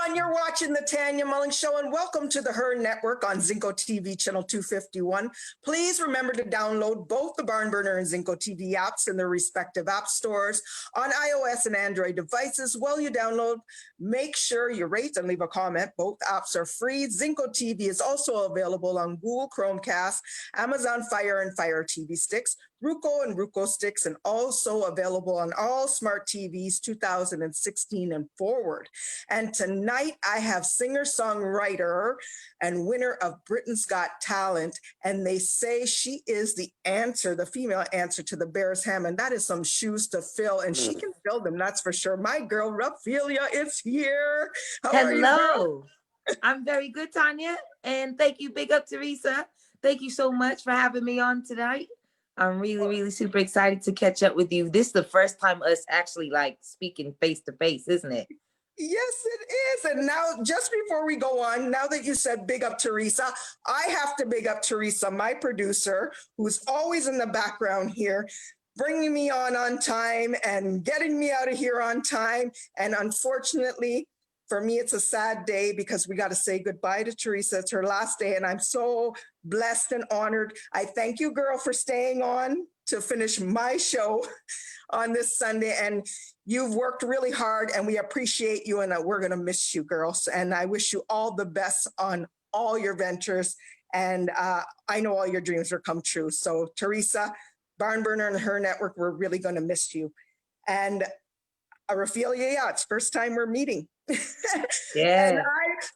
everyone. You're watching The Tanya Mullings Show, and welcome to the H.E.R Network on Zingo TV channel 251. Please remember to download both the Barn Burner and Zingo TV apps in their respective app stores on iOS and Android devices. While you download, make sure you rate and leave a comment. Both apps are free. Zingo TV is also available on Google Chromecast, Amazon Fire and Fire TV sticks, Roku and Roku sticks, and also available on all smart TVs 2016 and forward. And tonight I have singer-songwriter and winner of Britain's Got Talent, and they say she is the answer, the female answer to the Bears Ham, and that is some shoes to fill, and she can fill them, that's for sure. My girl Rafeelya is here. How are you, girl? I'm very good, Tanya, and thank you, big up Teresa. Thank you so much for having me on tonight. I'm really super excited to catch up with you. This is the first time us actually like speaking face to face, isn't it? Yes, it is. And now, just before we go on, now that you said big up Teresa, I have to big up Teresa, my producer, who's always in the background here, bringing me on time and getting me out of here on time. And unfortunately, for me, it's a sad day because we got to say goodbye to Teresa. It's her last day, and I'm so blessed and honored. I thank you, girl, for staying on to finish my show on this Sunday. And you've worked really hard, and we appreciate you, and we're going to miss you, girls. And I wish you all the best on all your ventures. And I know all your dreams will come true. So, Teresa, Barn Burner and H.E.R Network, we're really going to miss you. And Rafeelya, yeah, it's first time we're meeting. Yeah. And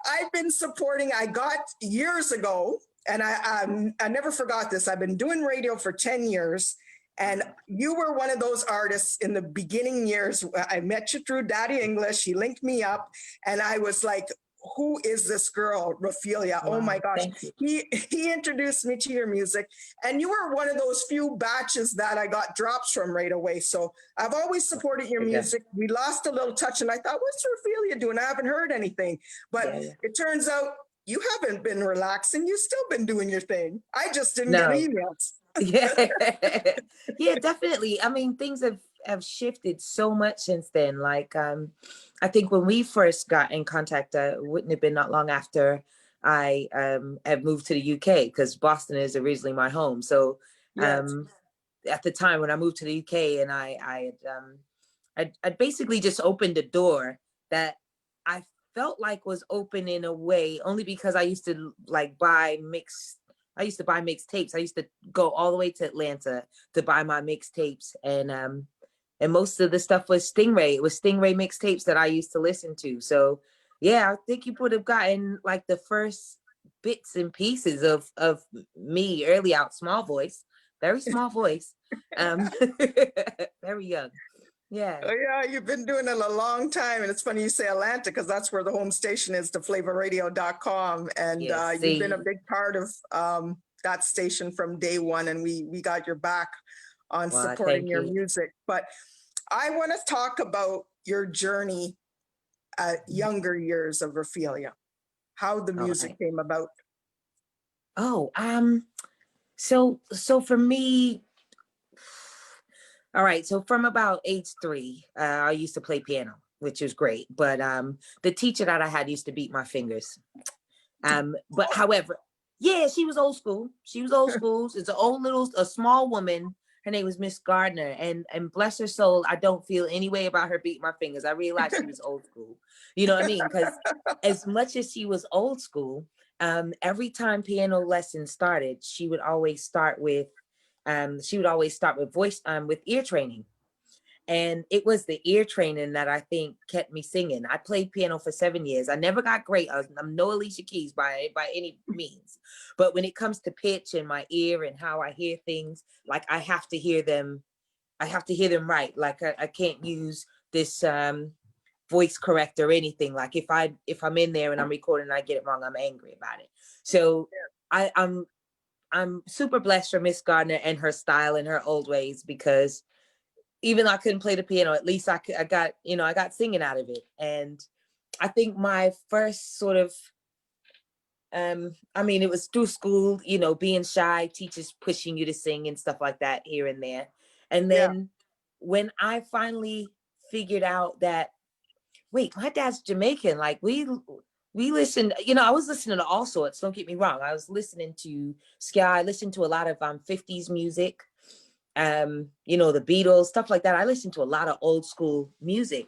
I've been supporting, I got years ago, and I never forgot this. I've been doing radio for 10 years. And you were one of those artists in the beginning years. I met you through Daddy English. He linked me up, and I was like, who is this girl, Rafeelya? Wow, oh my gosh. he introduced me to your music, and you were one of those few batches that I got drops from right away. So I've always supported your music. We lost a little touch, and I thought, what's Rafeelya doing? I haven't heard anything. But it turns out you haven't been relaxing. You've still been doing your thing. I just didn't get emails. Yeah, definitely. I mean, things have shifted so much since then. Like, I think when we first got in contact, wouldn't have been not long after I had moved to the UK, because Boston is originally my home. So at the time when I moved to the UK, and I'd basically just opened a door that I felt like was open in a way, only because I used to buy mixtapes. I used to go all the way to Atlanta to buy my mixtapes, and most of the stuff was Stingray. It was Stingray mixtapes that I used to listen to. So yeah, I think you would have gotten like the first bits and pieces of me early out, small voice, very small voice, very young. Yeah. Oh, yeah, you've been doing it a long time. And it's funny you say Atlanta, because that's where the home station is, theflavorradio.com. And you've been a big part of that station from day one. And we got your back on supporting your music. But I want to talk about your journey at younger years of Rafeelya, how the music came about. Oh, so for me, all right. So from about age 3, I used to play piano, which was great. But the teacher that I had used to beat my fingers. But however, yeah, she was old school. She was old school. It's a small woman. Her name was Miss Gardner. And bless her soul, I don't feel any way about her beating my fingers. I realized she was old school. You know what I mean? Because as much as she was old school, every time piano lessons started, she would always start with voice, with ear training. And it was the ear training that I think kept me singing. I played piano for 7 years. I never got great. I'm no Alicia Keys by any means. But when it comes to pitch and my ear and how I hear things, like I have to hear them right. Like I can't use this voice correct or anything. Like if I'm in there and I'm recording and I get it wrong, I'm angry about it. So I'm super blessed for Miss Gardner and her style and her old ways, because even though I couldn't play the piano, at least I got singing out of it. And I think my first sort of, it was through school, being shy, teachers pushing you to sing and stuff like that here and there. And then when I finally figured out that wait, my dad's Jamaican. Like we listened, you know, I was listening to all sorts. Don't get me wrong. I was listening to ska. I listened to a lot of 50s music. You know, the Beatles, stuff like that. I listened to a lot of old school music,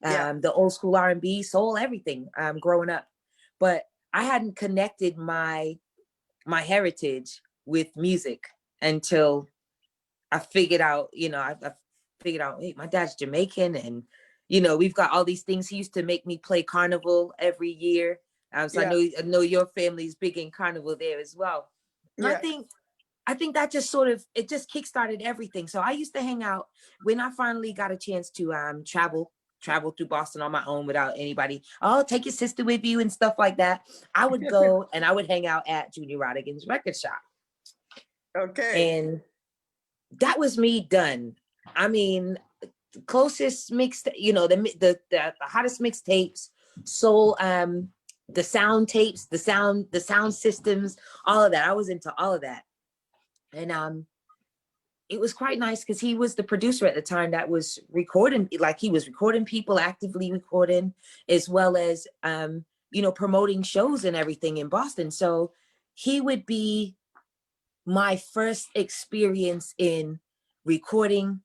Yeah. the old school R&B, soul, everything. Growing up, but I hadn't connected my heritage with music until I figured out, you know, I figured out, hey, my dad's Jamaican, and you know, we've got all these things. He used to make me play carnival every year. So Yeah. I know your family's big in carnival there as well. And Yeah. I think that just sort of, it just kickstarted everything. So I used to hang out when I finally got a chance to travel through Boston on my own without anybody. Oh, take your sister with you and stuff like that. I would go and I would hang out at Junior Rodigan's record shop. Okay. And that was me done. I mean, the closest mixed, you know, the hottest mixtapes, soul, the sound tapes, the sound systems, all of that. I was into all of that. And it was quite nice because he was the producer at the time that was recording, like he was recording people, actively recording, as well as you know, promoting shows and everything in Boston. So he would be my first experience in recording,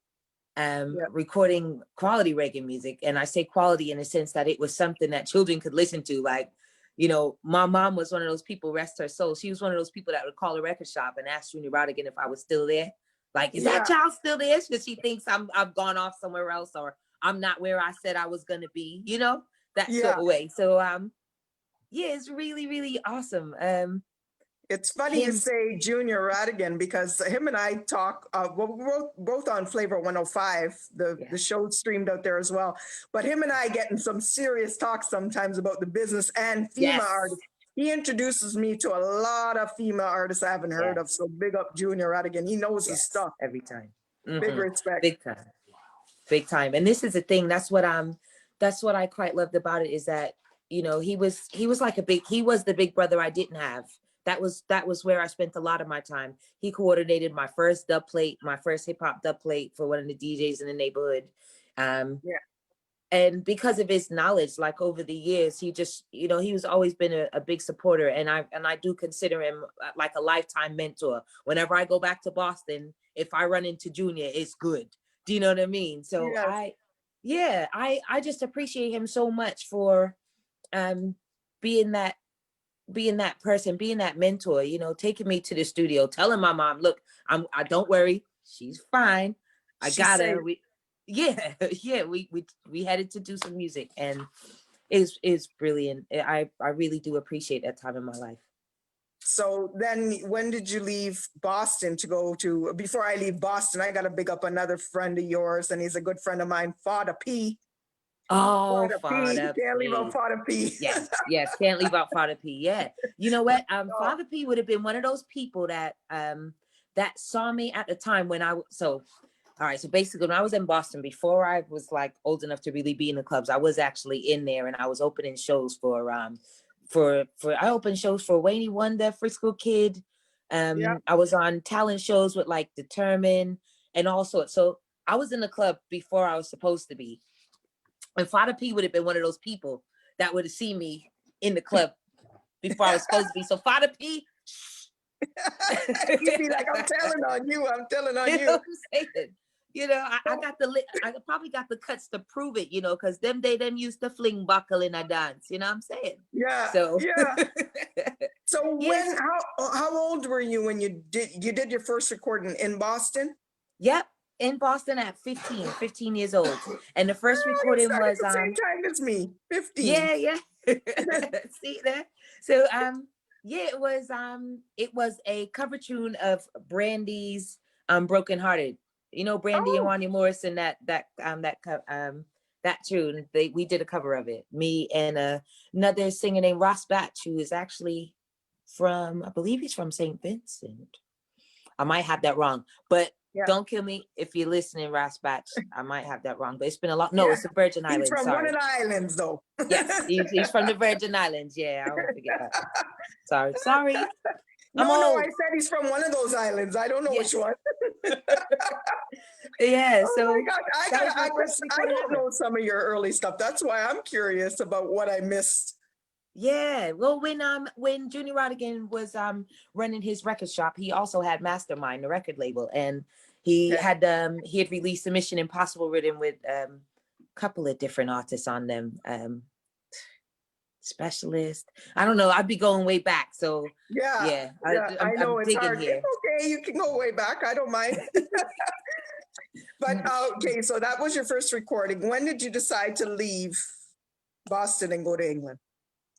Yeah. recording quality reggae music. And I say quality in the sense that it was something that children could listen to. Like, you know, my mom was one of those people, rest her soul. She was one of those people that would call a record shop and ask Junior Rodigan if I was still there. Like, is that Yeah. child still there? Because she thinks I've gone off somewhere else, or I'm not where I said I was gonna be, you know, that sort Yeah. of way. So yeah, it's really, really awesome. It's funny you Him, say Junior Radigan because him and I talk, well, we're both on Flavor 105, the yeah, show streamed out there as well. But him and I get in some serious talks sometimes about the business and FEMA yes, artists. He introduces me to a lot of FEMA artists I haven't heard of. yes, So big up Junior Radigan. He knows his yes, stuff. every time. Big Hmm. respect. Big time. Big time. And this is the thing, that's what I quite loved about it, is that, you know, he was like he was the big brother I didn't have. That was where I spent a lot of my time. He coordinated my first dub plate, my first hip hop dub plate for one of the DJs in the neighborhood. um Yeah. and because of his knowledge, like over the years, he just, you know, he was always been a big supporter, and I do consider him like a lifetime mentor. Whenever I go back to Boston, if I run into Junior, it's good. Do you know what I mean? So Yes. I just appreciate him so much for um being that person, being that mentor, you know, taking me to the studio, telling my mom, look, I don't worry, she's fine, I She got say, her. Yeah, yeah, we headed to do some music, and it's brilliant. I really do appreciate that time in my life. so then when did you leave Boston to go to, before I leave Boston, I got to big up another friend of yours, and he's a good friend of mine, Fada P. Oh, Fada P. Father Can't leave out P. Fada P. Yes, can't leave out Father P. Yeah. You know what? Oh, Father P would have been one of those people that that saw me at the time when all right, so basically when I was in Boston, before I was like old enough to really be in the clubs, I was actually in there, and I was opening shows for I opened shows for Wayne Wonder, Frisco Kid. yeah. I was on talent shows with like Determine and all sorts. So I was in the club before I was supposed to be. And Father P would have been one of those people that would have seen me in the club before I was supposed to be. So Father P, You'd be like, I'm telling on you. I'm telling on you know you. what I'm saying? You know, I probably got the cuts to prove it, you know, because them used to fling buckle in a dance, you know what I'm saying? Yeah. So Yeah. So yes, how old were you when you did your first recording in Boston? yep, in Boston at 15 years old. And the first Oh, you recording started was the same time as me, 15. yeah, yeah. See there? So yeah, it was a cover tune of Brandy's Broken Hearted. You know, Brandy and Oh, Wanya Morrison, that tune. We did a cover of it. Me and another singer named Ross Batch, who is actually from, I believe he's from St. Vincent. I might have that wrong, but yeah. don't kill me if you're listening, Ross Batch. I might have that wrong, but it's been a lot. No, Yeah. it's the Virgin He's Islands. from one Sorry. of the islands, though. Yes, he's from the Virgin Islands. Yeah, I won't forget that. Sorry. I'm No, I old. said he's from one of those islands. I don't know which Yes. one. Yeah, Oh my so God. that was my I first guess I recording don't ever. know some of your early stuff. That's why I'm curious about what I missed. Yeah, well, when Junior Rodigan was running his record shop, he also had Mastermind, the record label, and Okay. he had released a Mission Impossible written with a couple of different artists on them. Specialist. I don't know. I'd be going way back. So Yeah. yeah, Yeah. I I'm know it's digging hard. here. It's okay. You can go way back. I don't mind. But okay, so that was your first recording. When did you decide to leave Boston and go to England?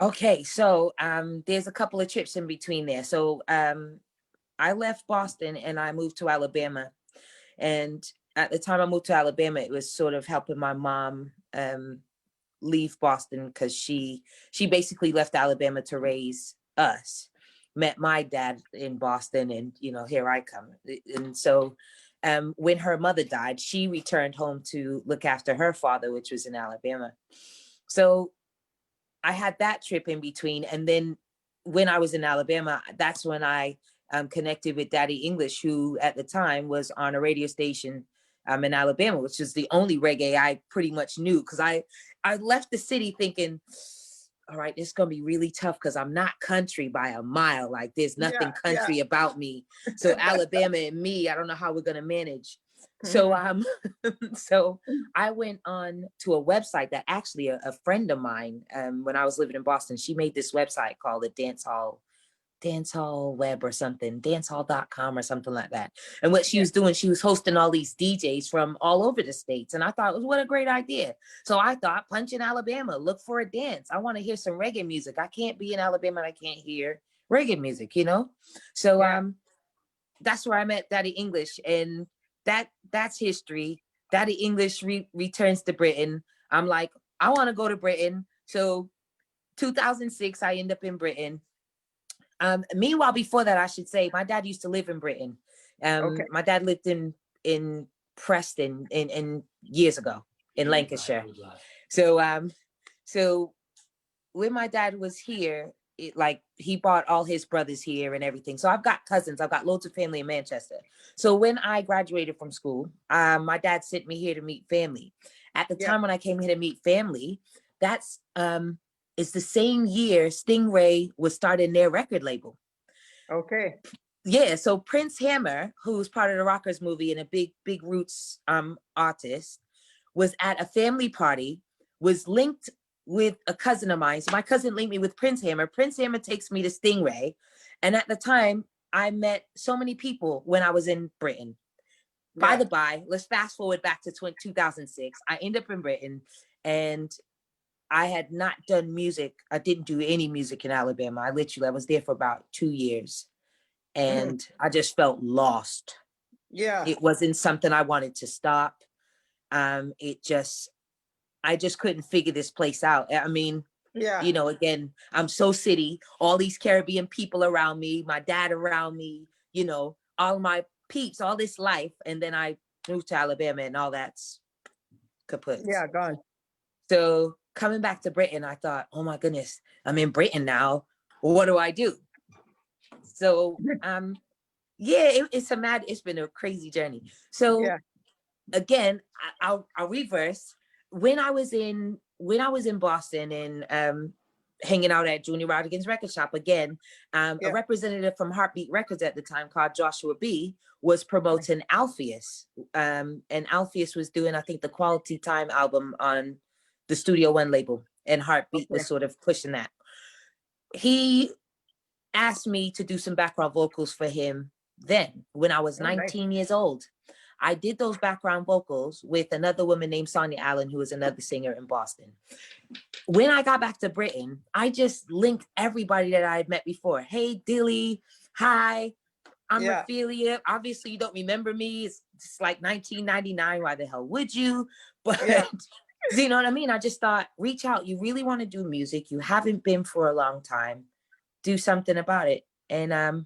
Okay, so there's a couple of trips in between there. So I left Boston and I moved to Alabama. And at the time I moved to Alabama, it was sort of helping my mom leave Boston because she basically left Alabama to raise us. Met my dad in Boston, and here I come. And so when her mother died, she returned home to look after her father, which was in Alabama. So I had that trip in between. And then when I was in Alabama, that's when I connected with Daddy English, who at the time was on a radio station in Alabama, which is the only reggae I pretty much knew. Cause I left the city thinking, all right, it's gonna be really tough because I'm not country by a mile. Like there's Yeah. nothing Yeah. country about me. So Alabama and me, I don't know how we're gonna manage. So Mhm. so I went on to a website that actually a friend of mine, when I was living in Boston, she made this website called the Dance Hall Web or something, dancehall.com or something like that. And what she Yeah. was doing, she was hosting all these DJs from all over the States. And I thought, what a great idea. So I thought, punch in Alabama, look for a dance. I want to hear some reggae music. I can't be in Alabama and I can't hear reggae music, So Yeah. that's where I met Daddy English, and that's history. Daddy English returns to Britain. I'm like, I want to go to Britain. So 2006, I end up in Britain. Meanwhile, before that, I should say, my dad used to live in Britain. Okay. My dad lived in Preston in years ago in Lancashire. So so when my dad was here, he brought all his brothers here and everything. So I've got cousins. I've got loads of family in Manchester. So when I graduated from school, my dad sent me here to meet family. At the Yeah. time when I came here to meet family, that's it's the same year Stingray was starting their record label. Okay. Yeah, so Prince Hammer, who's part of the Rockers movie and a big roots artist, was at a family party, was linked with a cousin of mine. So my cousin linked me with Prince Hammer. Prince Hammer takes me to Stingray. And at the time, I met so many people when I was in Britain. By Yeah. the by, let's fast forward back to 2006. I end up in Britain and I had not done music. I didn't do any music in Alabama. I was there for about 2 years Mhm. and I just felt lost. Yeah. It wasn't something I wanted to stop. I just couldn't figure this place out. I mean, Yeah. again, I'm so city, all these Caribbean people around me, my dad around me, all my peeps, all this life. And then I moved to Alabama and all that's kaput. Yeah. Gone. So coming back to Britain, I thought, oh my goodness, I'm in Britain now. What do I do? So yeah, it's been a crazy journey. So Yeah. again, I'll reverse. When I was in Boston and hanging out at Junior Rodigan's record shop again, a Yeah. representative from Heartbeat Records at the time called Joshua B was promoting Alpheus. And Alpheus was doing, I think, the Quality Time album on the Studio One label, and Heartbeat Okay. was sort of pushing that. He asked me to do some background vocals for him then when I was Oh, nice. 19 years old. I did those background vocals with another woman named Sonia Allen, who was another singer in Boston. When I got back to Britain, I just linked everybody that I had met before. Hey, Dilly. Hi, I'm Yeah. Rafeelya. Obviously, you don't remember me. It's like 1999. Why the hell would you? But Yeah. you know what I mean? I just thought, reach out. You really want to do music. You haven't been for a long time. Do something about it. And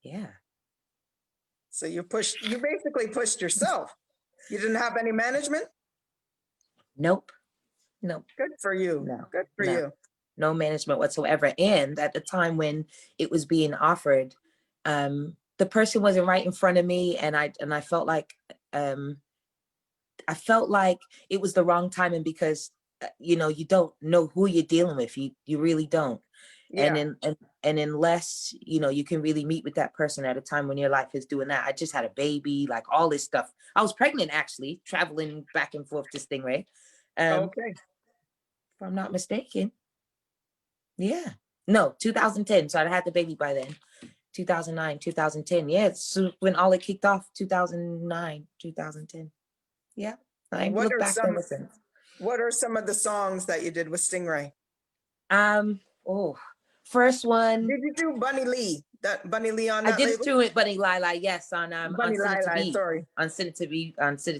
yeah. So you basically pushed yourself. You didn't have any management? Nope. Nope. Good for you. No. Good for No. you. No management whatsoever. And at the time when it was being offered, the person wasn't right in front of me, and I felt like it was the wrong timing, because you know, you don't know who you're dealing with. You really don't. Yeah. And unless, you know, you can really meet with that person at a time when your life is doing that. I just had a baby, like all this stuff. I was pregnant, actually, traveling back and forth to Stingray. Okay. If I'm not mistaken. Yeah. No, 2010. So I had the baby by then. 2009, 2010. Yeah, so when all it kicked off, 2009, 2010. Yeah. I ain't looked back ever since. What are some of the songs that you did with Stingray? Oh, first one. Did you do Bunny Lee? That Bunny Lee on I that did label? it through it, Bunny Lila, yes, on Bunny Send It to Lila, Be, sorry. on Send It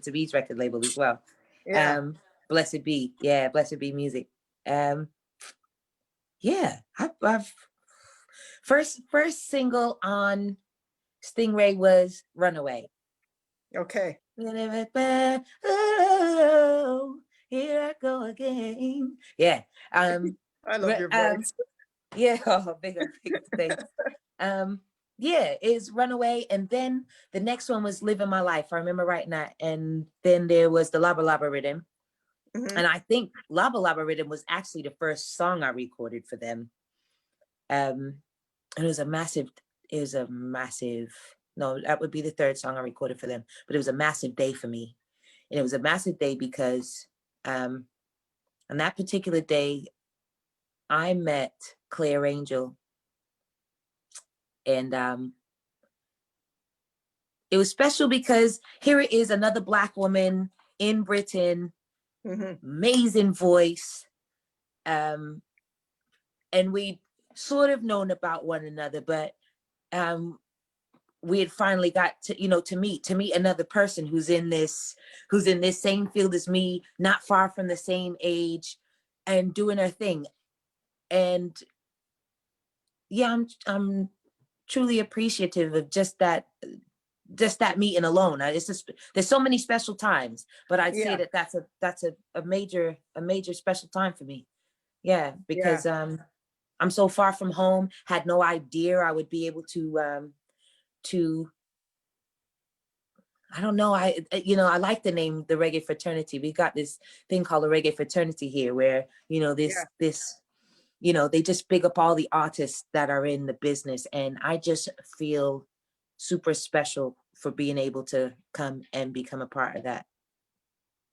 to Be's record label as well. Yeah. Blessed Be, yeah, Blessed Be Music. Yeah, I've first single on Stingray was Runaway. Okay. Oh, here I go again. Yeah. I love your voice. Yeah, oh, bigger thanks. Yeah, is Runaway, and then the next one was Living My Life. I remember writing that, and then there was the Laba Laba Rhythm, and I think Laba Laba Rhythm was actually the first song I recorded for them. And it was a massive. No, that would be the third song I recorded for them, but it was a massive day for me, and it was a massive day because on that particular day, I met Claire Angel, and it was special because here it is, another Black woman in Britain, amazing voice. And we sort of known about one another, but we had finally got to, you know, to meet another person who's in this same field as me, not far from the same age, and doing her thing. And yeah, I'm truly appreciative of just that meeting alone. It's just, there's so many special times, but I'd say that that's a major special time for me. Yeah, because I'm so far from home, had no idea I would be able to I don't know. I like the name, the Reggae Fraternity. We got this thing called the Reggae Fraternity here, where, you know, this you know, they just big up all the artists that are in the business, and I just feel super special for being able to come and become a part of that,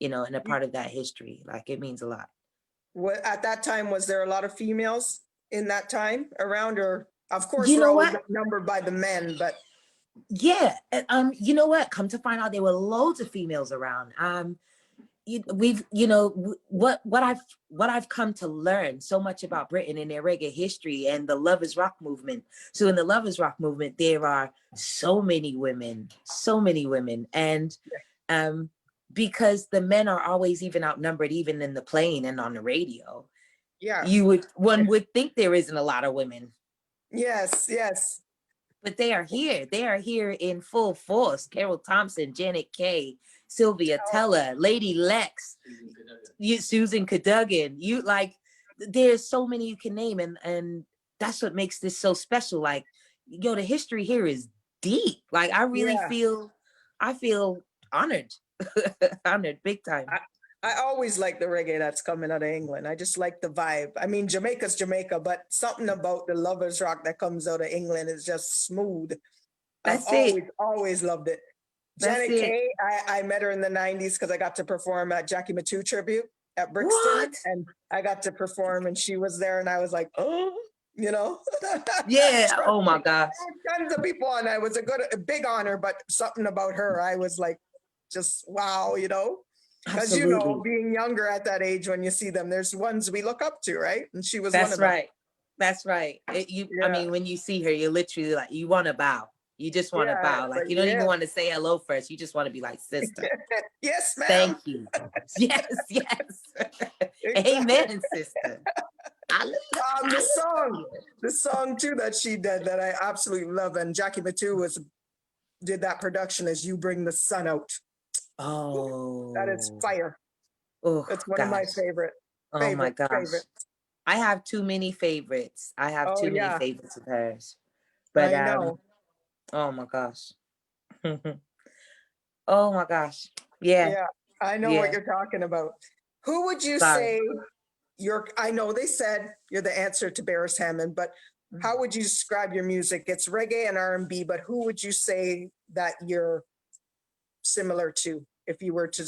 you know, and a part of that history. Like, it means a lot. What, at that time, was there a lot of females in that time around, or of course You we're know always what? outnumbered by the men, but Yeah. You know what? Come to find out, there were loads of females around. What I've come to learn so much about Britain and their reggae history and the Lovers Rock movement. So in the Lovers Rock movement, there are so many women, and because the men are always even outnumbered, even in the plane and on the radio. yeah. One would think there isn't a lot of women. Yes. But they are here. They are here in full force. Carol Thompson, Janet Kay, Sylvia Teller, Lady Lex, Susan Cadogan. You, like, there's so many you can name, and that's what makes this so special. Like, yo, the history here is deep. Like, I really feel honored. Honored big time. I always like the reggae that's coming out of England. I just like the vibe. I mean, Jamaica's Jamaica, but something about the Lovers Rock that comes out of England is just smooth. That's always loved it. Janet Kay, I met her in the 90s because I got to perform at Jackie Matu tribute at Brixton. And I got to perform, and she was there, and I was like, oh, you know? Yeah. Oh my gosh. Tons of people on. It was a big honor, but something about her, I was like, just wow, you know? Because, you know, being younger at that age, when you see them, there's ones we look up to, right? And she was one of them. That's right. I mean, when you see her, you're literally like, you want to bow. You just want to bow. Like, you don't even want to say hello first. You just want to be like, sister. Yes, ma'am. Thank you. Yes. Amen, sister. The song too that she did that I absolutely love, and Jackie Matu did that production, as You Bring the Sun Out. Oh, that is fire. Oh, it's one of my favorite. Oh my gosh. Favorites. I have too many favorites. I have too many favorites of hers. But I know. Oh my gosh. Oh my gosh. Yeah. Yeah, I know what Yeah. you're talking about. Who would you Sorry. say I know they said you're the answer to Barris Hammond, but how would you describe your music? It's reggae and R&B, but who would you say that you're similar to if you were to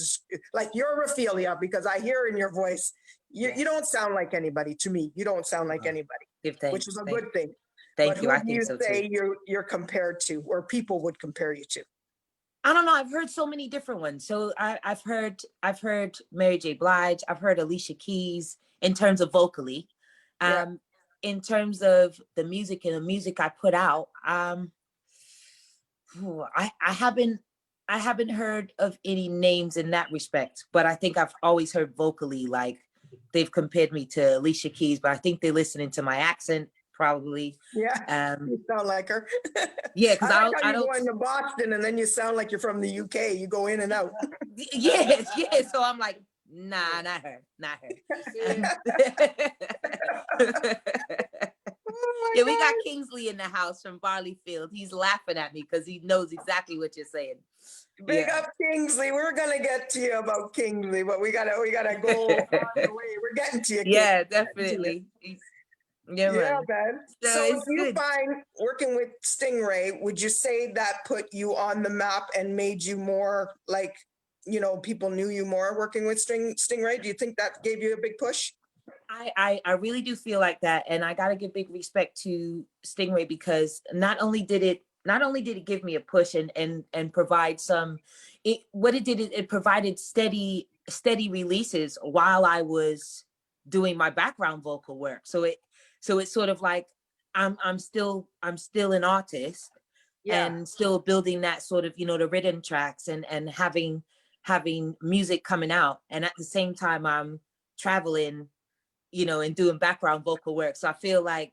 like you're Rafeelya, because I hear in your voice you Yes. don't sound like anybody to me. You don't sound like anybody, Give which thanks. is a good thing. But Thank you. who I do think you so too. say you're compared to, or people would compare you to? I don't know. I've heard so many different ones. So I've heard Mary J. Blige. I've heard Alicia Keys in terms of vocally. Yeah. In terms of the music and the music I put out, I haven't heard of any names in that respect, but I think I've always heard vocally, like they've compared me to Alicia Keys, but I think they're listening to my accent probably. Yeah, you sound like her. Yeah, I because like how I you don't. go into Boston and then you sound like you're from the UK. You go in and out. Yes, yes. So I'm like, nah, not her, not her. Oh Yeah, my we got God. Kingsley in the house from Barleyfield. He's laughing at me because he knows exactly what you're saying. Big Yeah. up Kingsley. We're gonna get to you about Kingsley, but we gotta go on the way. We're getting to you, King. Yeah, Getting to you. definitely. Yeah, Yeah, man. man. So So it's do you good. find working with Stingray, would you say that put you on the map and made you more like, people knew you more working with Stingray? Do you think that gave you a big push? I really do feel like that, and I gotta give big respect to Stingray because not only did it give me a push and provide some, what it did is it provided steady releases while I was doing my background vocal work. So it's sort of like I'm still an artist Yeah. and still building that sort of, the written tracks and having music coming out, and at the same time I'm traveling, and doing background vocal work. So I feel like,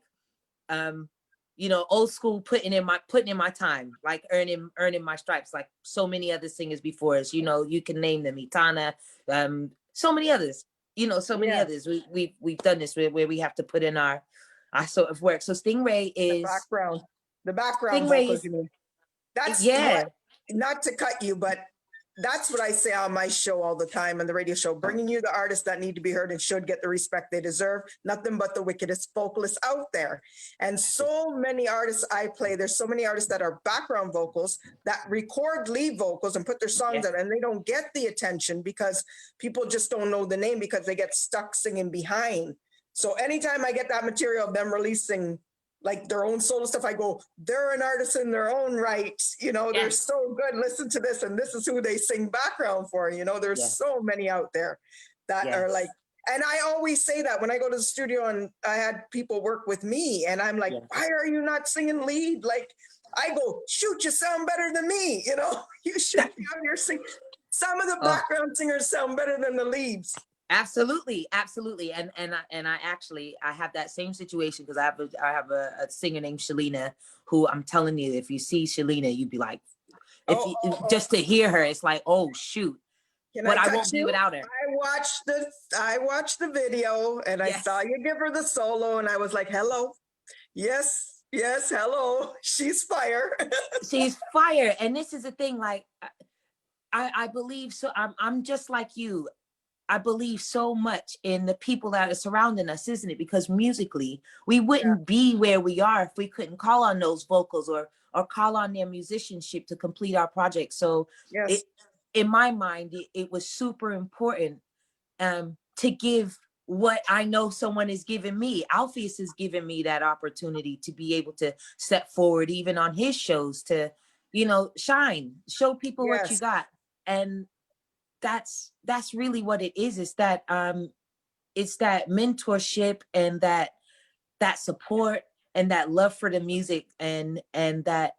old school putting in my time, like earning my stripes, like so many other singers before us. You can name them, Tanya, so many others. So many Yes. others. We've done this where we have to put in our sort of work. So The background, the background Stingray vocals, is you mean? That's what, yeah, not to cut you, but that's what I say on my show all the time, on the radio show, bringing you the artists that need to be heard and should get the respect they deserve. Nothing but the wickedest vocalists out there. And so many artists I play, there's so many artists that are background vocals that record lead vocals and put their songs yeah, out, and they don't get the attention because people just don't know the name because they get stuck singing behind. So anytime I get that material of them releasing like their own solo stuff, I go, they're an artist in their own right. They're yes, so good. Listen to this. And this is who they sing background for. There's yeah, so many out there that are like, yes, and I always say that when I go to the studio and I had people work with me and I'm like, yes, why are you not singing lead? Like, I go, shoot, you sound better than me. You should have your sing. Some of the oh, background singers sound better than the leads. absolutely, absolutely. And I actually I have that same situation because I have a singer named Shalina, who I'm telling you, if you see Shalina, you'd be like, if Oh, you oh, oh. just to hear her, it's like, oh shoot, Can but I I cut won't be you? without her. I watched the video and I saw Yes, you give her the solo and I was like, hello. Yes, yes, hello. She's fire. she's fire. And this is the thing, like I believe so. I'm just like you. I believe so much in the people that are surrounding us, isn't it? Because musically, we Yeah. wouldn't be where we are if we couldn't call on those vocals or call on their musicianship to complete our project. So it, Yes. in my mind, it was super important to give what I know someone is giving me. Alpheus is giving me that opportunity to be able to step forward, even on his shows, to, shine, show people what you Yes. got. And that's really what it is. It's that mentorship and that support and that love for the music and that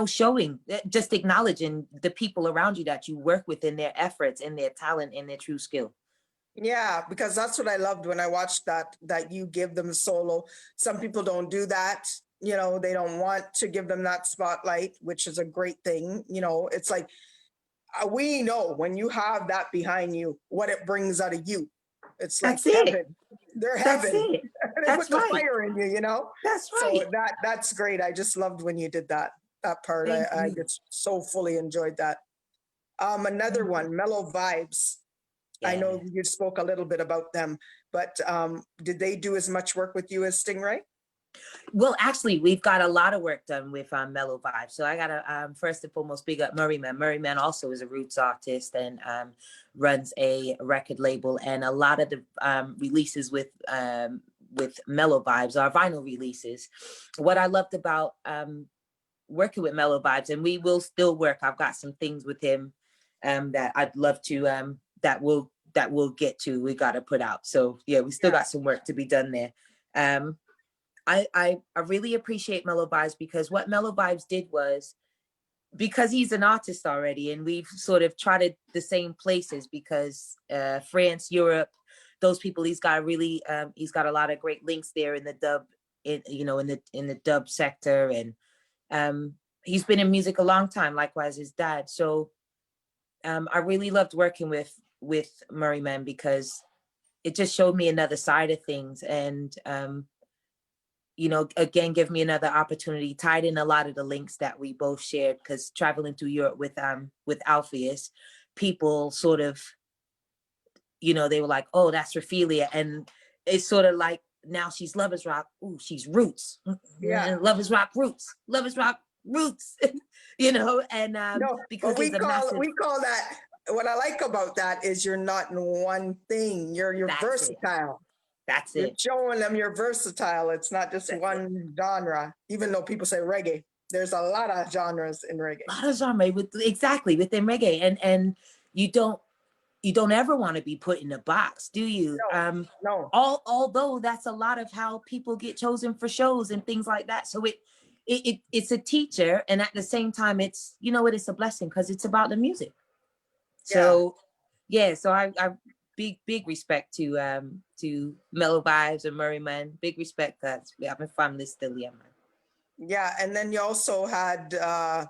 showing, just acknowledging the people around you that you work with in their efforts and their talent and their true skill. Yeah, because that's what I loved when I watched that you give them solo. Some people don't do that. They don't want to give them that spotlight, which is a great thing. It's like we know when you have that behind you, what it brings out of you. It's like That's it. heaven. They're That's heaven. it. They That's put the right. fire in you, That's So right. that's great. I just loved when you did that. that part. Thank I you. just so fully enjoyed that. Another one, Mellow Vibes. I Yeah. know you spoke a little bit about them, but did they do as much work with you as Stingray? Well, actually, we've got a lot of work done with Mellow Vibes. So I got to first and foremost big up Murray Man. Murray Man also is a roots artist and runs a record label, and a lot of the releases with Mellow Vibes are vinyl releases. What I loved about working with Mellow Vibes, and we will still work. I've got some things with him that I'd love to that we'll get to. We got to put out. So yeah, we still got some work to be done there. I really appreciate Mellow Vibes, because what Mellow Vibes did was, because he's an artist already, and we've sort of trotted the same places, because France, Europe, those people, he's got a lot of great links there in the dub, in the dub sector, and he's been in music a long time, likewise his dad. So I really loved working with Murray Man, because it just showed me another side of things, and again, give me another opportunity, tied in a lot of the links that we both shared, because traveling through Europe with Alpheus, people sort of, they were like, oh, that's Rafeelya. And it's sort of like, now she's Lovers Rock. Ooh, she's Roots. Yeah. Lovers Rock Roots. Lovers Rock Roots. And No, because but we there's a massive... call that, what I like about that is you're not in one thing. You're versatile. That's You're it. showing them you're versatile. It's not just one genre, even though people say reggae. There's a lot of genres in reggae. A lot of genre within reggae. And you don't ever want to be put in a box, do you? No. Although that's a lot of how people get chosen for shows and things like that. So it's a teacher, and at the same time, it's, it's a blessing, because it's about the music. So so I big respect to Mellow Vibes and Murray Man. Big respect, because we having family still, yeah, man. Yeah, and then you also had a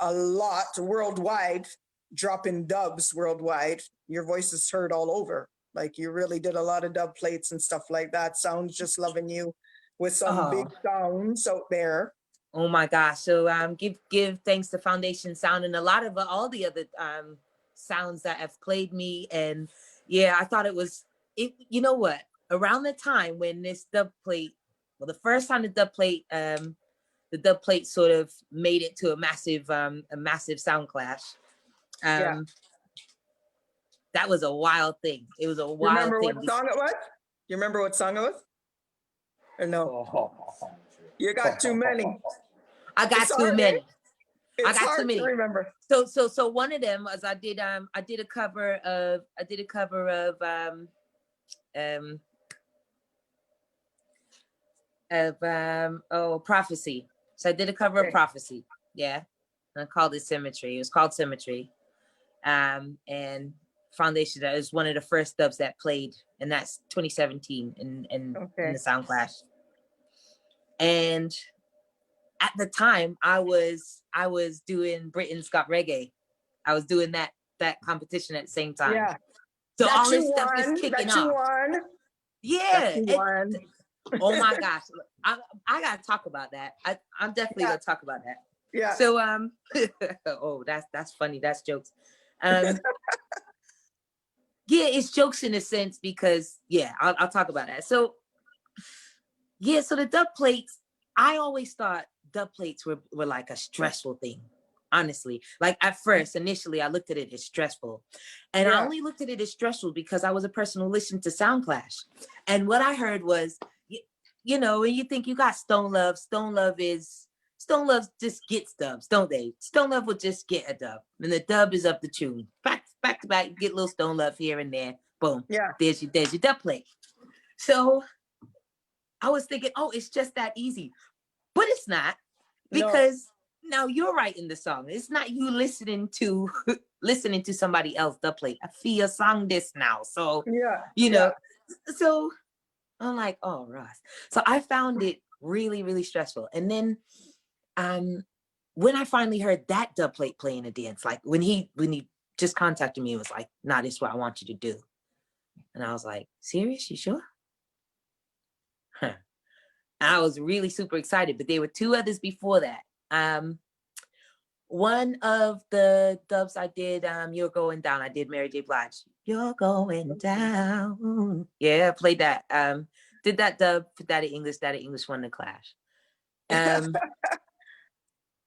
lot worldwide, dropping dubs worldwide. Your voice is heard all over. Like, you really did a lot of dub plates and stuff like that. Sounds Just Loving You, with some big sounds out there. Oh my gosh! So give thanks to Foundation Sound and a lot of all the other sounds that have played me. And yeah, I thought it was it. You know what? Around the time when this dub plate, well, the first time the dub plate sort of made it to a massive sound clash. That was a wild thing. It was a wild thing. Remember what song it was? You remember what song it was? Or no? You got too many. I got too many. It's hard to remember. So one of them was I did a cover of Prophecy. So I did a cover of Prophecy. Yeah. And I called it Symmetry. It was called Symmetry. And Foundation, that was one of the first dubs that played, and that's 2017 in the Sound Clash. And at the time, I was doing Britain's Got Reggae. I was doing that competition at the same time. Yeah. So all this stuff is kicking off. Yeah. Oh my gosh. I gotta talk about that. I'm definitely gonna talk about that. Yeah. So oh, that's funny. That's jokes. Yeah, it's jokes in a sense, because I'll talk about that. So so the dub plates, I always thought dub plates were like a stressful thing. Honestly, like at first, initially, I looked at it as stressful, and I only looked at it as stressful because I was a person who listened to Sound Clash, and what I heard was, when you think you got Stone Love just gets dubs, don't they? Stone Love will just get a dub, and the dub is of the tune. Back to back, get a little Stone Love here and there. Boom. Yeah. There's your dub plate. So I was thinking, oh, it's just that easy, but it's not, because now you're writing the song. It's not you listening to somebody else dub plate. I feel your song this now, so So I'm like, oh, Ross. So I found it really, really stressful. And then when I finally heard that dub plate playing a dance, like when he just contacted me, it was like, nah, this is what I want you to do. And I was like, serious? You sure? Huh. I was really super excited, but there were two others before that One of the dubs I did, You're Going Down. I did Mary J. Blige. You're going down. Yeah, played that. Did that dub for Daddy English won the Clash. Then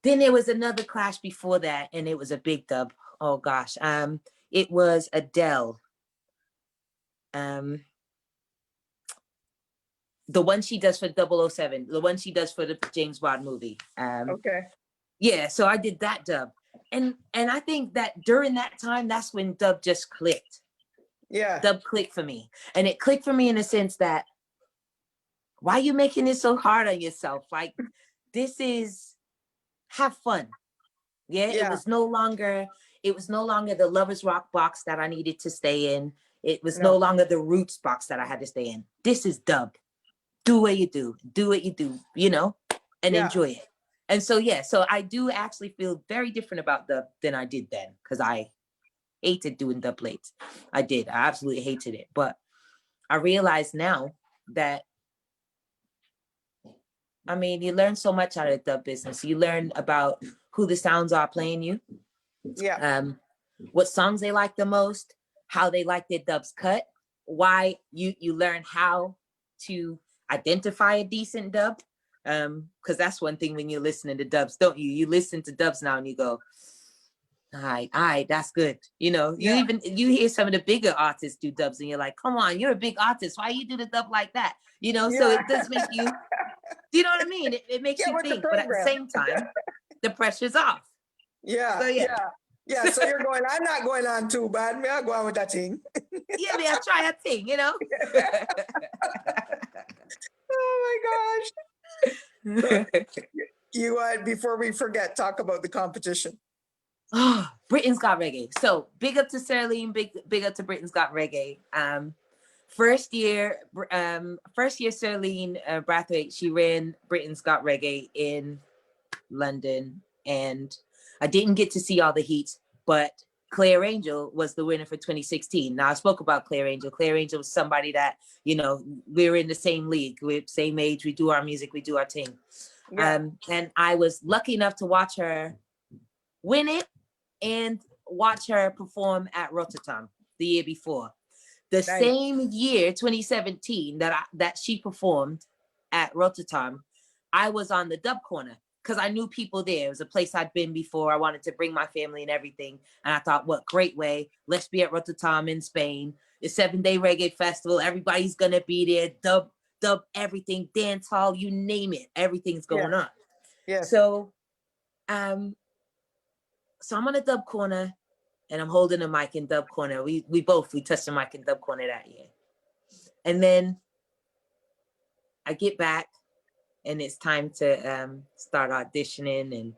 there was another Clash before that, and it was a big dub. Oh gosh. It was Adele. The one she does for 007, the one she does for the James Bond movie. Okay. Yeah, so I did that dub. And I think that during that time, that's when dub just clicked. Yeah. Dub clicked for me. And it clicked for me in the sense that, why are you making it so hard on yourself? Like, this is, have fun. Yeah, Yeah. it was no longer the Lovers Rock box that I needed to stay in. It was no longer the Roots box that I had to stay in. This is dub. Do what you do, you know, and enjoy it. And so, yeah, so I do actually feel very different about dub than I did then, because I hated doing dub plates. I did. I absolutely hated it. But I realize now that, I mean, you learn so much out of the dub business. You learn about who the sounds are playing you. Yeah. What songs they like the most, how they like their dubs cut, why you learn how to identify a decent dub. Because that's one thing when you're listening to dubs, don't you? You listen to dubs now and you go, all right, that's good. You know, you hear some of the bigger artists do dubs and you're like, come on, you're a big artist. Why you do the dub like that? You know, so it does make you, do you know what I mean? It makes you think, but at the same time, the pressure's off. Yeah. So, yeah. So you're going, I'm not going on too bad. Me, I go on with that thing. Yeah, me, I try a thing, you know? Oh my gosh. So you, before we forget, talk about the competition. Oh, Britain's Got Reggae. So big up to Serlene, big up to Britain's Got Reggae. First year Serlene Brathwaite, she ran Britain's Got Reggae in London, and I didn't get to see all the heats, but Claire Angel was the winner for 2016. Now I spoke about Claire Angel. Claire Angel was somebody that, you know, we're in the same league, we're same age, we do our music, we do our thing. And I was lucky enough to watch her win it and watch her perform at Rotterdam the year before. The same year, 2017, that she performed at Rotterdam, I was on the dub corner because I knew people there. It was a place I'd been before. I wanted to bring my family and everything. And I thought, what great way. Let's be at Rotterdam in Spain. It's 7-day reggae festival. Everybody's going to be there. Dub everything, dance hall, you name it. Everything's going on. Yeah. So I'm on a dub corner and I'm holding a mic in dub corner. We touched the mic in dub corner that year. And then I get back and it's time to start auditioning. And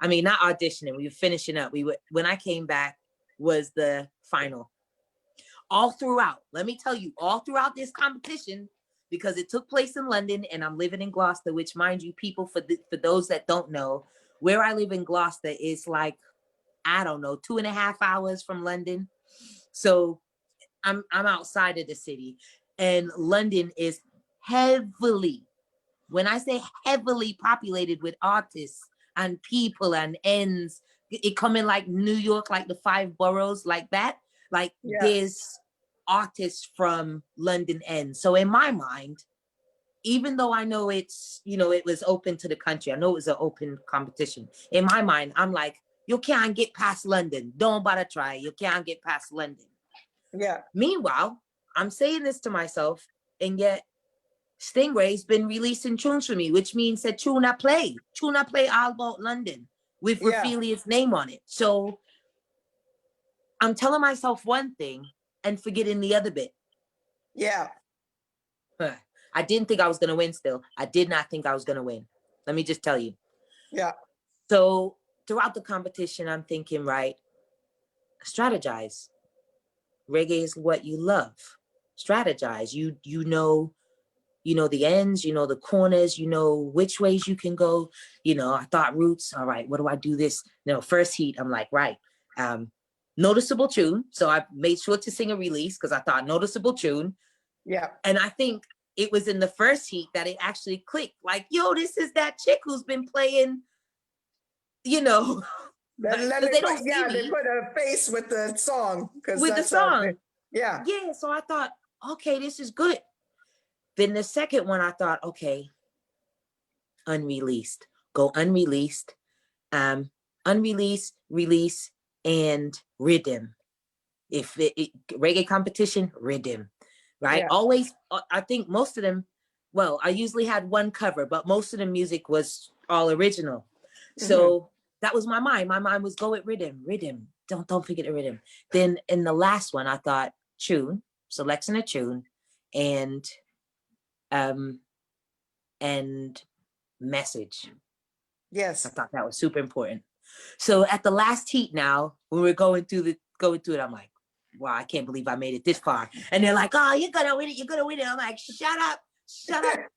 I mean, not auditioning, we were finishing up. When I came back was the final. All throughout, let me tell you, all throughout this competition, because it took place in London and I'm living in Gloucester, which, mind you, people, for those that don't know, where I live in Gloucester is like, I don't know, 2.5 hours from London. So I'm outside of the city, and London is heavily, when I say heavily populated with artists and people and ends, it coming like New York, like the 5 boroughs, like that. Like there's artists from London ends. So in my mind, even though I know it's, you know, it was open to the country, I know it was an open competition. In my mind, I'm like, you can't get past London. Don't bother try. You can't get past London. Yeah. Meanwhile, I'm saying this to myself, and yet Stingray's been releasing tunes for me, which means that tune I play all about London with Rafeelya's name on it. So I'm telling myself one thing and forgetting the other bit. Yeah. I didn't think I was going to win still. I did not think I was going to win. Let me just tell you. Yeah. So throughout the competition, I'm thinking, right, strategize. Reggae is what you love. Strategize. You know the ends, you know the corners, you know which ways you can go. You know, I thought roots, all right, what do I do this? You know, first heat, I'm like, right. Noticeable tune. So I made sure to sing a release because I thought noticeable tune. Yeah. And I think it was in the first heat that it actually clicked. Like, yo, this is that chick who's been playing, you know, Then because they they put, don't see yeah, they me put a face with the song because with the that's how they, song. yeah. Yeah. So I thought, okay, this is good. Then the second one, I thought, okay, unreleased. Go unreleased, unreleased, release, and rhythm. If reggae competition, rhythm, right? Yeah. Always, I think most of them, well, I usually had one cover, but most of the music was all original. Mhm. So that was my mind. My mind was go with rhythm, rhythm. Don't forget the rhythm. Then in the last one, I thought tune, selection of tune, and um and message. I Yes. thought that was super important. So at the last heat now, when we're going through it, I'm like, wow, I can't believe I made it this far. And they're like, oh, you're gonna win it, you're gonna win it. I'm like, shut up,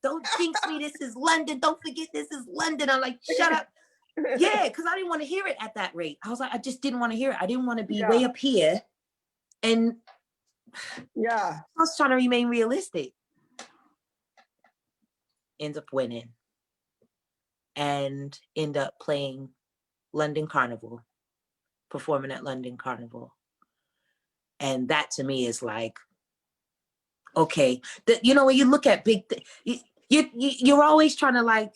don't jinx me. This is London. Don't forget this is London. I'm like, shut up. Yeah, because I didn't want to hear it at that rate. I was like, I just didn't want to hear it. I didn't want to be Yeah. way up here. And Yeah. I was trying to remain realistic. End up winning and end up playing London Carnival, performing at London Carnival. And that to me is like, okay, you know, when you look at big, you're always trying to like,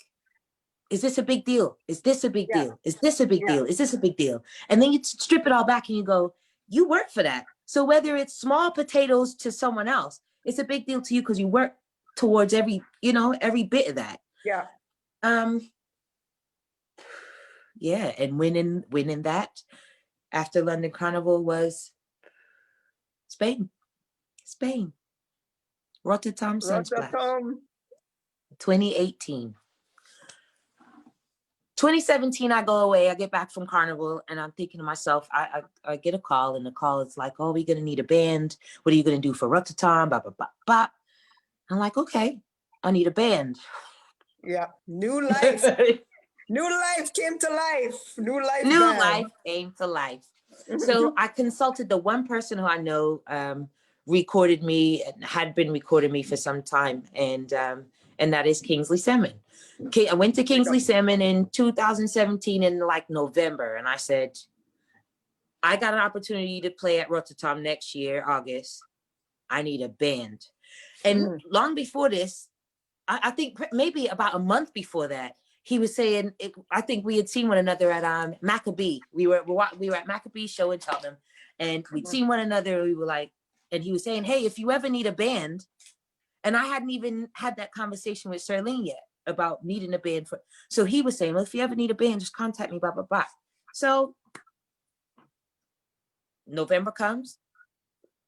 is this a big deal? Is this a big Yeah. deal? Is this a big Yeah. deal? Is this a big deal? And then you strip it all back and you go, you work for that. So whether it's small potatoes to someone else, it's a big deal to you because you work towards every, you know, every bit of that. Yeah. Um, yeah, and winning that after London Carnival was Spain, Rotterdam Sunsplash, Rototom. 2018. 2017, I go away. I get back from Carnival, and I'm thinking to myself, I get a call, and the call is like, "Oh, we're gonna need a band. What are you gonna do for Rotterdam?" Blah blah blah blah. I'm like, "Okay, I need a band." Yeah. New life. New life came to life. New life New band. life came to life. So I consulted the one person who I know recorded me and had been recording me for some time, and that is Kingsley Semin. Okay, I went to Kingsley Semin in 2017 in like November, and I said, I got an opportunity to play at Rotterdam next year, August. I need a band. And long before this, I think maybe about a month before that, he was saying, I think we had seen one another at Maccabee. We were at Maccabee's show in Tottenham, and we'd seen one another. We were like, and he was saying, hey, if you ever need a band, and I hadn't even had that conversation with Serlene yet about needing a band for. So he was saying, well, if you ever need a band, just contact me, blah, blah, blah. So November comes,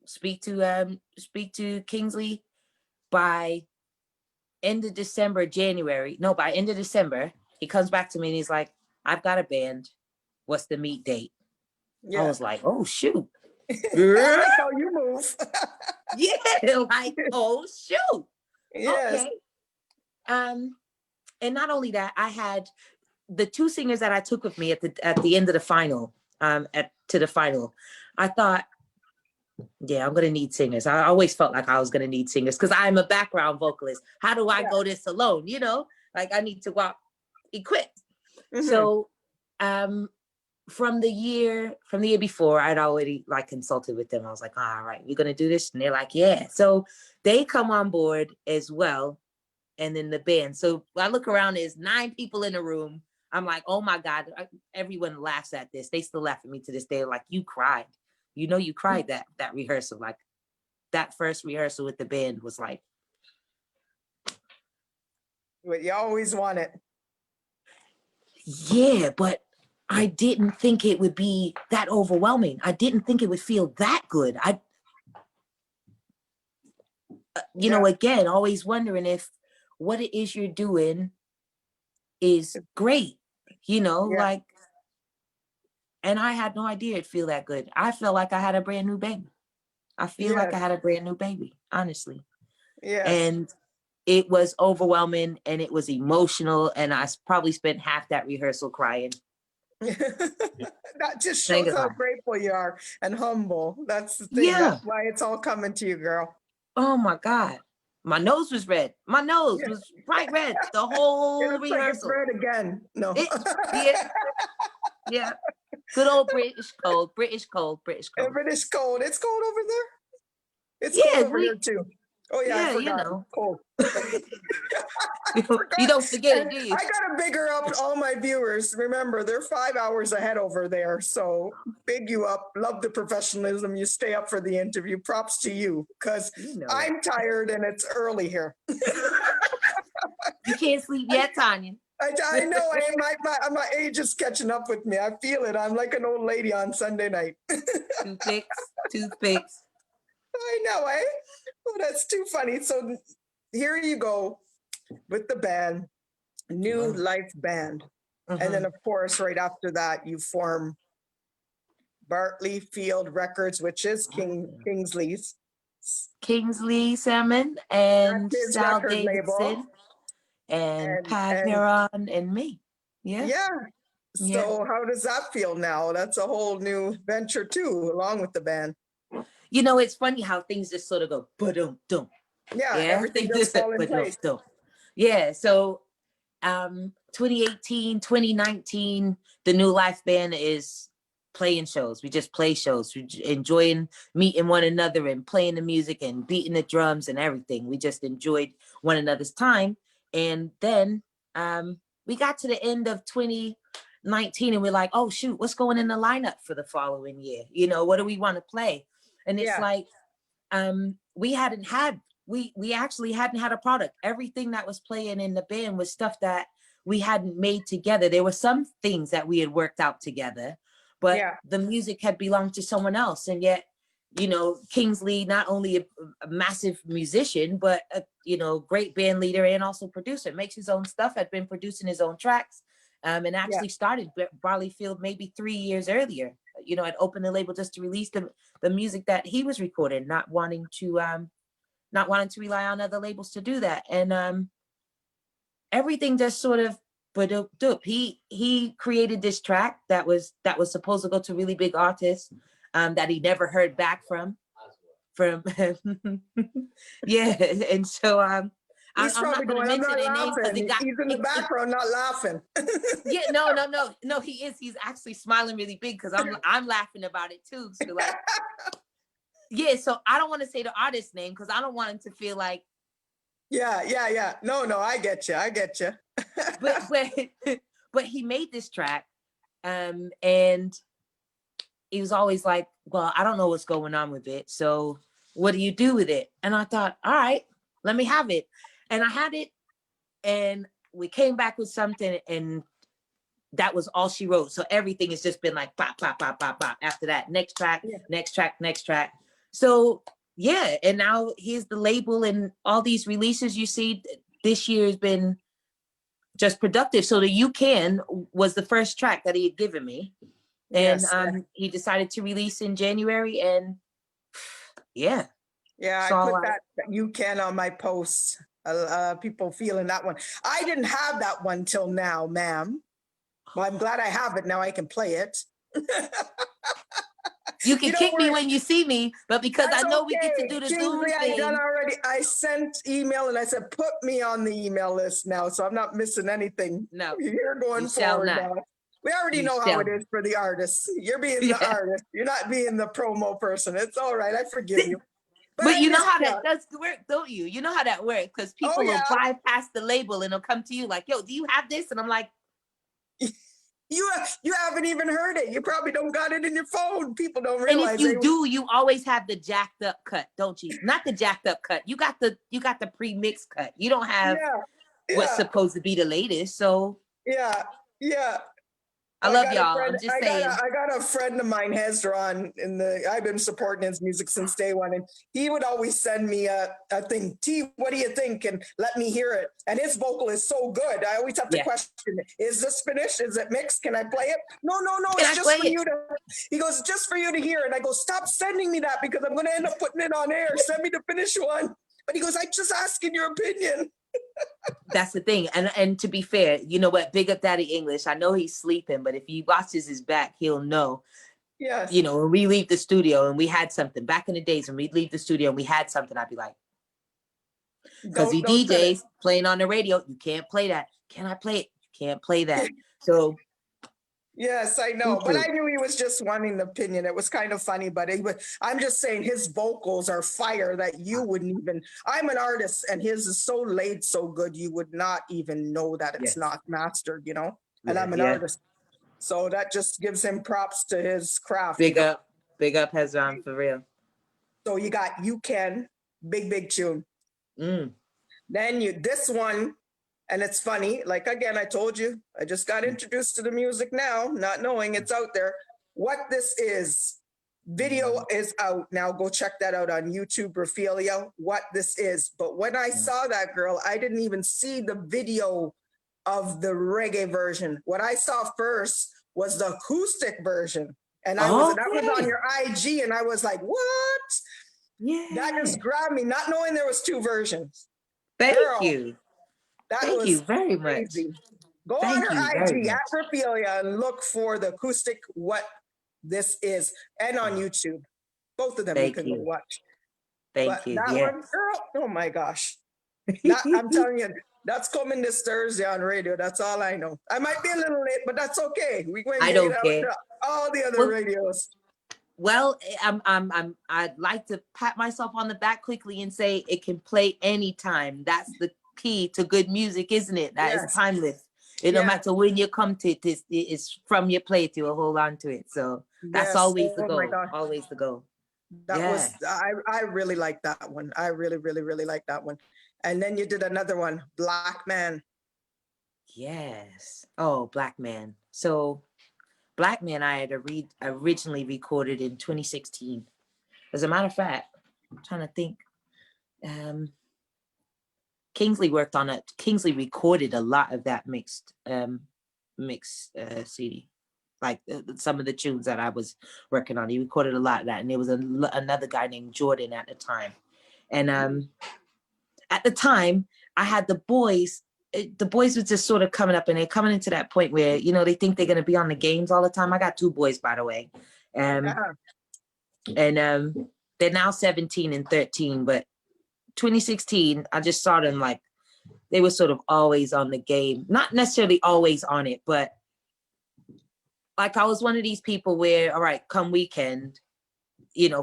speak to Kingsley by end of December, January. No, by end of December, he comes back to me and he's like, I've got a band. What's the meet date? Yeah. I was like, oh shoot. I like how you move. Yeah, like, oh shoot. Yes. Okay. And not only that, I had the two singers that I took with me at the end of the final, to the final. I thought, yeah, I'm gonna need singers. I always felt like I was gonna need singers because I'm a background vocalist. How do I go this alone? You know, like I need to walk equipped. So from the year before, I'd already like consulted with them. I was like, all right, we're gonna do this. And they're like, yeah. So they come on board as well. And then the band. So I look around, there's 9 people in the room. I'm like, oh my God, everyone laughs at this. They still laugh at me to this day. Like, you cried. You know, you cried that rehearsal. Like that first rehearsal with the band was like, What you always wanted. yeah, but I didn't think it would be that overwhelming. I didn't think it would feel that good. You know, again, always wondering if what it is you're doing is great, you know, like, and I had no idea it'd feel that good. I felt like I had a brand new baby. I feel like I had a brand new baby, honestly. Yes. And it was overwhelming and it was emotional. And I probably spent half that rehearsal crying. That just shows how grateful you are and humble. That's the thing. Yeah. That's why it's all coming to you, girl. Oh my God. My nose was red. My nose Yeah. was bright red the It whole looks like it's rehearsal. red again. No. It, yeah, yeah. Good old British cold, British cold, British cold. British cold. It's cold over there. It's cold Yeah, over here too. Oh yeah, I yeah, you forgot. It's know. cold. You Forgot. don't forget it, And do you? I gotta bigger up all my viewers. Remember, they're 5 hours ahead over there. So big you up. Love the professionalism. You stay up for the interview. Props to you, because You know I'm that. tired and it's early here. You can't sleep yet, Tanya. I know my age is catching up with me. I feel it. I'm like an old lady on Sunday night. Toothpicks. I know, eh? Oh, that's too funny. So here you go with the band, New Life Band. And then, of course, right after that, you form Bartley Field Records, which is Kingsley's. Kingsley Salmon That's and his Sal record label. Davidson and Pat And Heron and me. Yeah. yeah. Yeah. So how does that feel now? That's a whole new venture too, along with the band. You know, it's funny how things just sort of go, ba-dum-dum. Yeah, Yeah. everything just fall in place. Ba-dum-dum. Yeah. So 2018, 2019, the New Life Band is playing shows. We just play shows. We enjoying meeting one another and playing the music and beating the drums and everything. We just enjoyed one another's time. And then we got to the end of 2019 and we're like, oh shoot, what's going in the lineup for the following year? You know, what do we want to play? And it's like we actually hadn't had a product. Everything that was playing in the band was stuff that we hadn't made together. There were some things that we had worked out together, but the music had belonged to someone else. And yet, you know, Kingsley, not only a massive musician, but a, you know, great band leader and also producer, makes his own stuff, had been producing his own tracks, and actually started Barley Field maybe 3 years earlier. You know, I'd opened the label just to release the music that he was recording, not wanting to rely on other labels to do that. And everything just sort of he created this track that was supposed to go to really big artists that he never heard back from yeah. And so he's I'm probably not going going, to I'm mention not their names because laughing. He's in the background not laughing. Yeah, no, he's actually smiling really big because I'm laughing about it too. So like yeah, so I don't want to say the artist's name because I don't want him to feel like yeah. No, I get you. but he made this track, and he was always like, well, I don't know what's going on with it, so what do you do with it? And I thought, all right, let me have it. And I had it, and we came back with something, and that was all she wrote. So everything has just been like pop, pop, pop, pop, pop. After that, next track, next track, next track. So yeah, and now here's the label and all these releases you see. This year has been just productive. So the You Can was the first track that he had given me. And he decided to release in January, and yeah. Yeah, I put that You Can on my posts. People feeling that one. I didn't have that one till now, ma'am. Well, I'm glad I have it now. I can play it. You can kick me when you see me, but because I know we get to do the Zoom thing. I done already. I sent email and I said, put me on the email list now, so I'm not missing anything. No, you're going forward now. We already know how it is for the artists. You're being the artist. You're not being the promo person. It's all right. I forgive you. But you know how that does work, don't you? You know how that works because people will bypass the label and they'll come to you like, yo, do you have this? And I'm like, you haven't even heard it. You probably don't got it in your phone. People don't realize. And if you do, you always have the jacked up cut, don't you? Not the jacked up cut. You got the pre-mixed cut. You don't have what's supposed to be the latest. So yeah. I love y'all. I'm just saying. I got a friend of mine, H.E.R, I've been supporting his music since day one, and he would always send me a thing. T, what do you think? And let me hear it. And his vocal is so good. I always have to question, is this finished? Is it mixed? Can I play it? No. It's just for you to. He goes, just for you to hear. And I go, stop sending me that because I'm going to end up putting it on air. Send me the finished one. But he goes, I'm just asking your opinion. That's the thing. And to be fair, you know what? Big up Daddy English. I know he's sleeping, but if he watches his back, he'll know. Yes. You know, when we leave the studio and we had something back in the days when we'd leave the studio and we had something, I'd be like, Because you Don't said it. DJs playing on the radio, you can't play that. Can I play it? You can't play that. So Yes, I know, but I knew he was just wanting an opinion. It was kind of funny, but I'm just saying his vocals are fire that you wouldn't even. I'm an artist, and his is so laid, so good, you would not even know that it's yes. not mastered, you know. And Yeah, I'm an yeah. artist, so that just gives him props to his craft. Big up H.E.R for real. So you got You Can, big tune. Then this one. And it's funny, like again, I told you, I just got introduced to the music now, not knowing it's out there. What This Is video is out now. Go check that out on YouTube, Rafeelya, What This Is. But when I saw that, girl, I didn't even see the video of the reggae version. What I saw first was the acoustic version. And that was on your IG, and I was like, what? Yeah. That just grabbed me, not knowing there was two versions. Thank Girl, you. Thank you very crazy. much. Go Thank on you her very IG much. at Rafeelya and look for the acoustic What This Is, and on YouTube. Both of them you can go watch. Thank you. That Yeah. one, girl, oh my gosh. I'm telling you, that's coming this Thursday on radio. That's all I know. I might be a little late, but that's okay. We're going to get it out to all the other radios. Well, I'd like to pat myself on the back quickly and say it can play anytime. That's the key to good music, isn't it? That is timeless. No matter when you come to it, it's from your plate, you'll hold on to it. So that's always the goal. Always the goal. That was, I really like that one. I really, really, really like that one. And then you did another one, Black Man. Yes. Oh, Black Man. So Black Man, I had originally recorded in 2016. As a matter of fact, I'm trying to think. Kingsley worked on it. Kingsley recorded a lot of that mixed CD, like some of the tunes that I was working on. He recorded a lot of that, and there was another guy named Jordan at the time. And at the time, I had the boys. The boys were just sort of coming up, and they're coming into that point where they think they're going to be on the games all the time. I got two boys, by the way, and they're now 17 and 13, but 2016, I just saw them like they were sort of always on the game. Not necessarily always on it, but like I was one of these people where, all right, come weekend,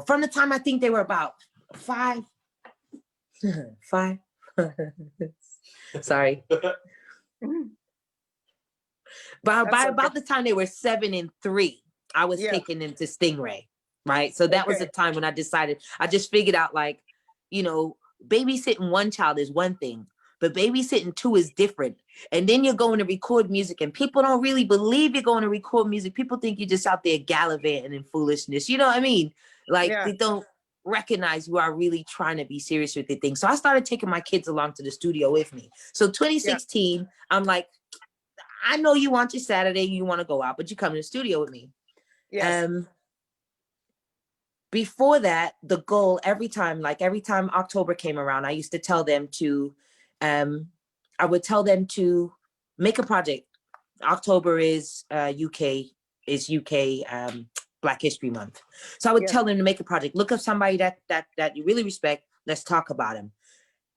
from the time I think they were about 5. Sorry. But by about the time they were 7 and 3, I was taking them to Stingray, right? So that was the time when I decided, I just figured out like, babysitting one child is one thing, but babysitting two is different. And then you're going to record music, and people don't really believe you're going to record music. People think you're just out there gallivanting in foolishness. You know what I mean? Like they don't recognize you are really trying to be serious with the thing. So I started taking my kids along to the studio with me. So 2016, I'm like, I know you want your Saturday, you want to go out, but you come to the studio with me. Yes. Before that, the goal every time October came around, I used to tell them to, I would tell them to make a project. October is UK Black History Month. So I would tell them to make a project. Look up somebody that you really respect. Let's talk about him.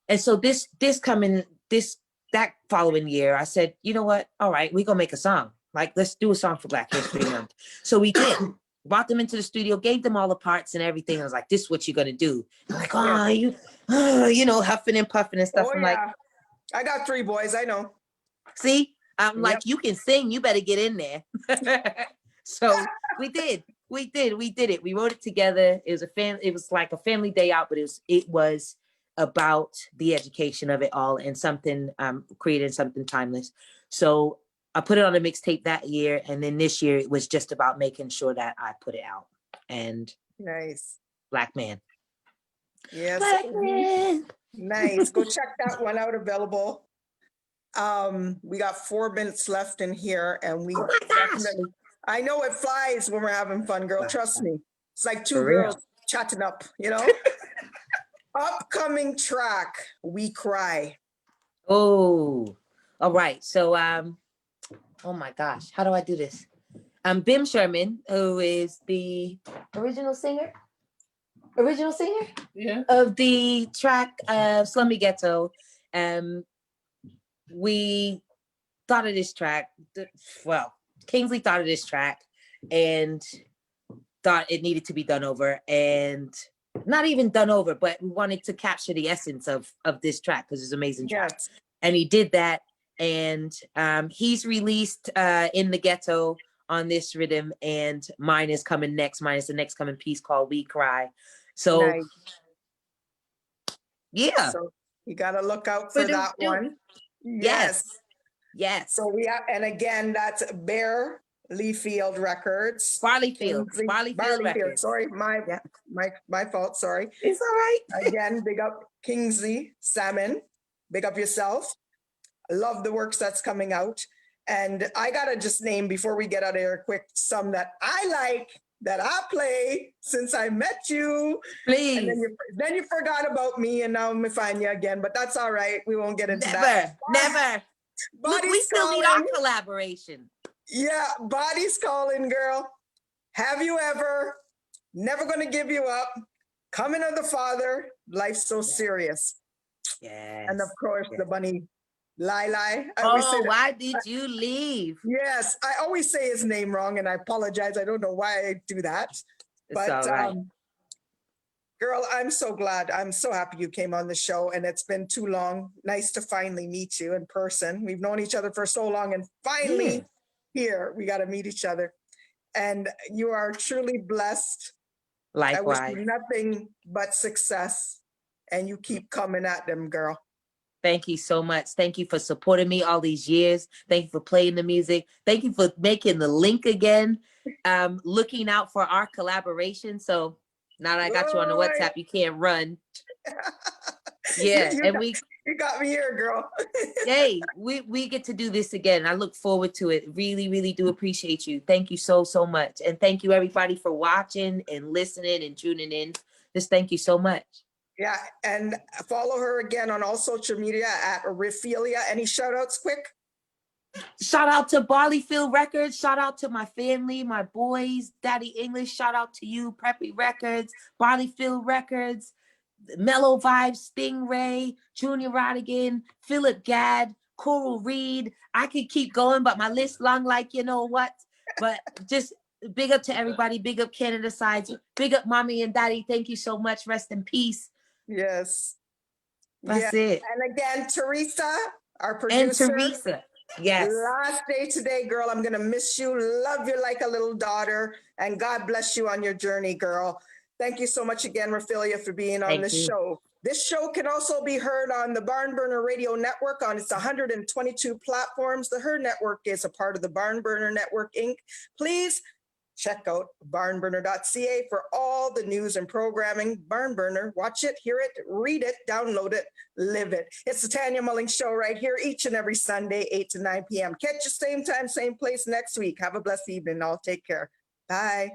And so that following year, I said, you know what? All right, we're gonna make a song. Like, let's do a song for Black History Month. So we did. Brought them into the studio, gave them all the parts and everything. I was like, this is what you're gonna do. I'm like, huffing and puffing and stuff. I'm like, I got 3 boys, I know. See, I'm like, you can sing, you better get in there. So we did it. We wrote it together. It was like a family day out, but it was about the education of it all and something, creating something timeless. So I put it on a mixtape that year, and then this year it was just about making sure that I put it out. And nice. Black Man. Yes. Black Man. Nice. Go check that one out, available. We got 4 minutes left in here, and we definitely, I know it flies when we're having fun, girl. Trust me. It's like 2 girls chatting up, Upcoming track, We Cry. Oh, all right. So oh my gosh, how do I do this? Bim Sherman, who is the original singer. original singer Yeah. of the track Slummy Ghetto. We thought of this track. Well, Kingsley thought of this track and thought it needed to be done over, and not even done over, but we wanted to capture the essence of this track because it's an amazing track. Yes. And he did that. And he's released In the Ghetto on this rhythm, and mine is coming next. Mine is the next coming piece called We Cry. So Nice. yeah. So you got to look out for that one. Yes. Yes. So we are, and again, that's Barleyfield Records. Barleyfield Records. Sorry, my fault. Sorry. It's all right. Again, big up Kingsley Salmon. Big up yourself. I love the works that's coming out. And I gotta just name before we get out of here quick some that I like, that I play since I met you. Please. And then you forgot about me, and now I'm gonna find you again. But that's all right. We won't get into that. Never. Look, we still need our collaboration. Yeah, Body's calling, girl. Have you ever? Never gonna give you up. Coming of the Father. Life's so serious. Yes. And of course, the bunny. Lai. Why did you leave? Yes, I always say his name wrong, and I apologize. I don't know why I do that. It's all right. Girl, I'm so glad. I'm so happy you came on the show, and it's been too long. Nice to finally meet you in person. We've known each other for so long, and finally here we got to meet each other. And you are truly blessed. Likewise. I wish you nothing but success, and you keep coming at them, girl. Thank you so much. Thank you for supporting me all these years. Thank you for playing the music. Thank you for making the link again. Looking out for our collaboration. So now that I got you on the WhatsApp, you can't run. Yeah. You got me here, girl. Hey, we get to do this again. I look forward to it. Really, really do appreciate you. Thank you so much. And thank you everybody for watching and listening and tuning in. Just thank you so much. Yeah, and follow her again on all social media at Rafeelya. Any shout outs quick? Shout out to Barleyfield Records. Shout out to my family, my boys, Daddy English. Shout out to you, Preppy Records, Barleyfield Records, Mellow Vibes, Stingray, Junior Rodigan, Philip Gadd, Coral Reed. I could keep going, but my list long like you know what. But just big up to everybody. Big up Canada Sides. Big up Mommy and Daddy. Thank you so much. Rest in peace. Yes. That's it. And again, Teresa, our producer. And Teresa. Yes. Last day today, girl. I'm going to miss you. Love you like a little daughter. And God bless you on your journey, girl. Thank you so much again, Rafeelya, for being on this show. This show can also be heard on the Barn Burner Radio Network on its 122 platforms. The H.E.R Network is a part of the Barn Burner Network, Inc. Please check out barnburner.ca for all the news and programming. Barn Burner, watch it, hear it, read it, download it, live it. It's the Tanya Mullings Show right here each and every Sunday, 8 to 9 p.m. Catch you same time, same place next week. Have a blessed evening. All take care. Bye.